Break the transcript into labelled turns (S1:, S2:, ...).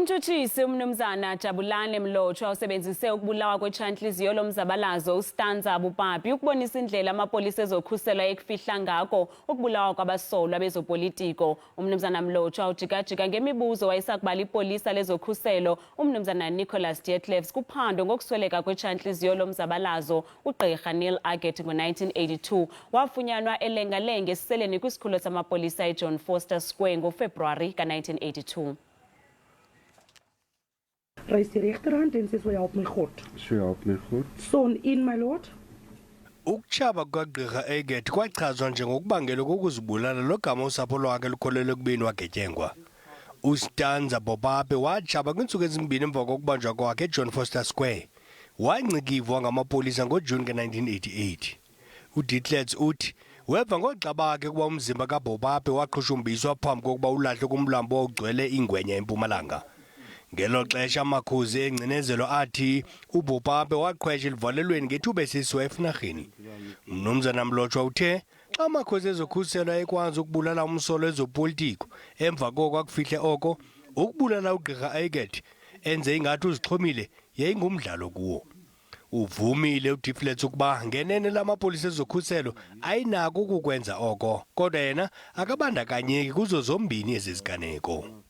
S1: Umtshutshisi umnumzana Jabulane Mlotshwa usebenzise ukubulawa kwetshantliziyo lomzabalazo uStanza Bopape ukubonisa indlela amapolisa ezokhuselo ayekufihla ngako ukubulawa kwabasolwa bezopolitiko. Umnumzana Mlotshwa ujikajika ngemibuzo owayesakuba lipolisa lezokhuselo umnumzana Nicolaas Deetlets kuphando ngokusweleka kwetshantliziyo lomzabalazo uGqirha Neil Aggett ngo-1982 wafunyanwa elengalenga esiseleni kwisikhululo samapolisa eJohn Vorster Square ngoFebruwari ka-1982.
S2: Raise die rechterhand en sê so help my God.
S3: So help my God.
S2: Son in my Lord.
S4: Ukutshaba kwaGqirha Aggett kwachazwa njengokubangela kokuzibulala logama usapho lwakhe lukholelwe kubeni wagetyengwa. uStanza Bopape watshaba kwintsuku ezimbini emva kokubanjwa kwakhe eJohn Vorster Square. Wancikivwa ngamapolisa ngoJuni ka-1988. uDeetlets uthi weva ngoxa bakhe kuba umzimba kaBopape waqhushumbiswa phambi kokuba ulahle kumlambo ogcwele ingwenya eMpumalanga. Ngelo xesha amakhozi engcinezelo athi uBopape waqhwesha elivalelweni ngethuba esisiwa efunarheni. Umnumzana Mlotshwa uthe xa amakhozi ezokhuselo ayekwazi ukubulala umsolo ezopolitiko emva koko akufihle oko ukubulala uGqirha Aggett enze ingathi uzixhomile yayingumdlalo kuwo. Uvumile uDeetlets ukuba ngenene lamapolisa ezokhuselo ayinako ukukwenza oko kodwa yena akabandakanyeki kuzo zombini ezi ziganeko.